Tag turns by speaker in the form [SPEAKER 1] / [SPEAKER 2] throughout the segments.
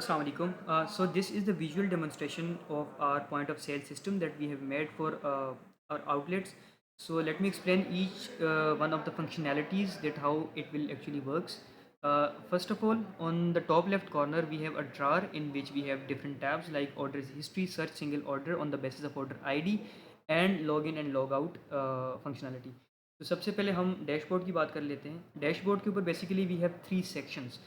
[SPEAKER 1] Assalamu alaikum. So this is the visual demonstration of our point of sale system that we have made for our outlets. So let me explain each one of the functionalities that how it will actually works. First of all, on the top left corner we have a drawer in which we have different tabs like orders history, search single order on the basis of order ID and login and log out functionality. तो सबसे पहले हम dashboard की बात कर लेते हैं। Dashboard के ऊपर basically we have three sections.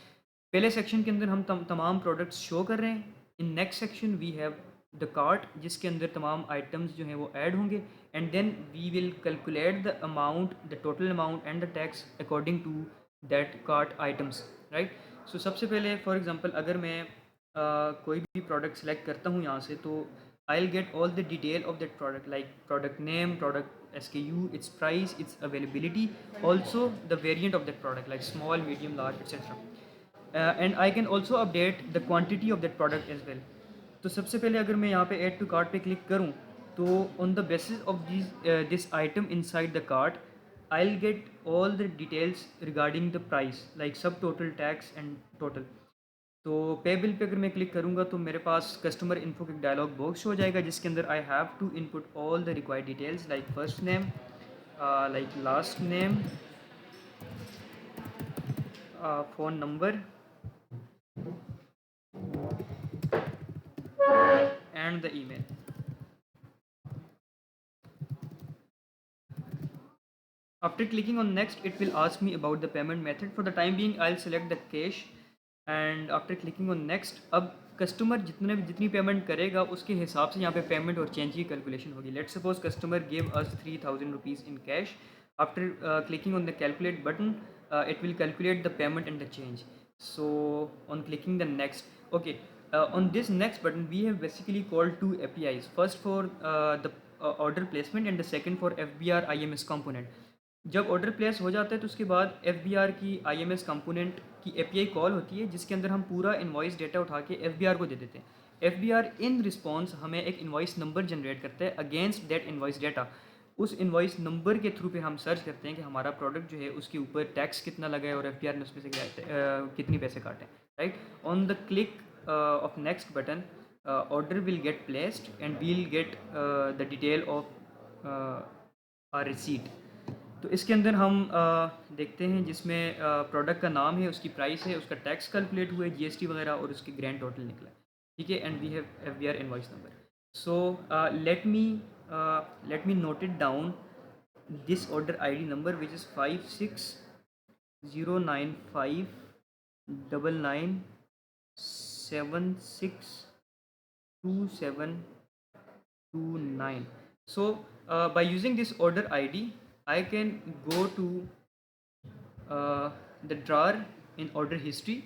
[SPEAKER 1] पहले सेक्शन के अंदर हम तमाम प्रोडक्ट्स शो कर रहे हैं। In next section we have the cart जिसके अंदर तमाम आइटम्स जो हैं वो ऐड होंगे and then we will calculate the amount, the total amount and the tax according to that cart items, right. So सबसे पहले फॉर एग्जांपल अगर मैं कोई भी प्रोडक्ट सेलेक्ट करता हूँ यहाँ से, तो I will get all the detail of that product like product name, product SKU, its price, its availability, also the variant of that product like small, medium, large, etc. And I can also update the quantity of that product as well. तो सबसे पहले अगर मैं यहाँ पे add to cart पे click करूँ, तो on the basis of this item inside the cart, I'll get all the details regarding the price like subtotal, tax and total. तो पे बिल पे अगर मैं क्लिक करूँगा तो मेरे पास कस्टमर इन्फो का डायलॉग बॉक्स शो हो जाएगा जिसके अंदर I have to input all the required details like first name, like last name, phone number and the email. After clicking on next, it will ask me about the payment method. For the time being, I'll select the cash and after clicking on next, अब customer जितनी payment करेगा उसके हिसाब से यहाँ पे payment और change की कैलकुलेशन होगी। Let's suppose customer give us 3000 rupees in cash. After clicking on the calculate button, it will calculate the payment and the change. So on clicking the next, okay, on this next button we have basically called two APIs. First for the order placement and the second for FBR IMS component. जब order place हो जाता है तो उसके बाद FBR की IMS component की API call होती है जिसके अंदर हम पूरा इन्वॉइस डेटा उठा के FBR को दे देते हैं। FBR इन रिस्पॉन्स हमें एक इन्वॉइस नंबर जनरेट करता है अगेंस्ट दैट इन्वॉइस डेटा। उस इन्वॉइस नंबर के थ्रू पे हम सर्च करते हैं कि हमारा प्रोडक्ट जो है उसके ऊपर टैक्स कितना लगा है और FBR ने उसमें से कितनी पैसे काटे, right. On the click of next button, order will get placed and we'll get the detail of our receipt. तो इसके अंदर हम देखते हैं जिसमें प्रोडक्ट का नाम है, उसकी प्राइस है, उसका टैक्स कैलकुलेट हुआ है, GST वगैरह और उसकी ग्रैंड टोटल निकला है, ठीक है। And we have FBR invoice number. So let me note it down this order ID number which is 56095999762729. So by using this order ID, I can go to the ड्रार in order history.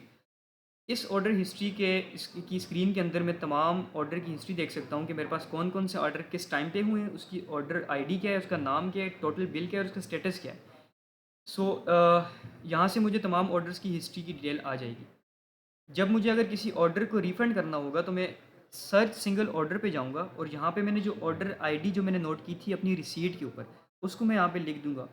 [SPEAKER 1] इस order history की screen के अंदर मैं तमाम order की history देख सकता हूँ कि मेरे पास कौन कौन से ऑर्डर किस टाइम पे हुए हैं, उसकी ऑर्डर ID क्या है, उसका नाम क्या है, टोटल बिल क्या है और उसका स्टेटस क्या है। सो यहाँ से मुझे तमाम ऑर्डर्स की हिस्ट्री की डिटेल आ जाएगी। जब मुझे अगर किसी ऑर्डर को रिफ़ंड करना होगा तो मैं सर्च सिंगल ऑर्डर पे जाऊँगा और यहाँ पे मैंने जो ऑर्डर ID जो मैंने नोट की थी अपनी रिसीट के ऊपर, उसको मैं यहाँ पे लिख दूँगा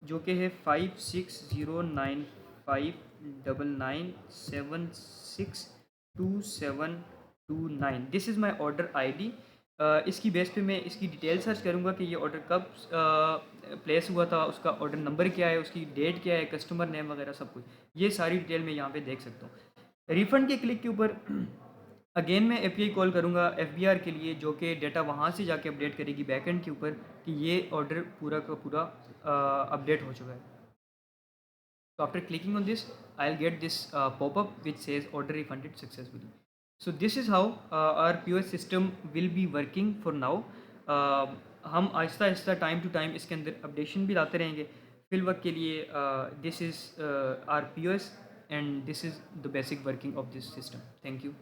[SPEAKER 1] जो कि है 560959976279। This is my order ID। इसकी बेस पे मैं इसकी डिटेल सर्च करूँगा कि ये ऑर्डर कब प्लेस हुआ था, उसका ऑर्डर नंबर क्या है, उसकी डेट क्या है, कस्टमर नेम वगैरह सब कुछ, ये सारी डिटेल मैं यहाँ पे देख सकता हूँ। रिफ़ंड के क्लिक के ऊपर अगेन मैं API कॉल करूँगा FBR के लिए जो कि डेटा वहाँ से जाके अपडेट करेगी बैकएंड के ऊपर कि ये ऑर्डर पूरा का पूरा अपडेट हो चुका है। So after clicking on this, I'll get this pop-up which says order refunded successfully. So this is how our POS system will be working for now. हम Aahista Aahista time to time इसके अंदर updation भी लाते रहेंगे। Fill वक्त के लिए this is our POS and this is the basic working of this system. Thank you.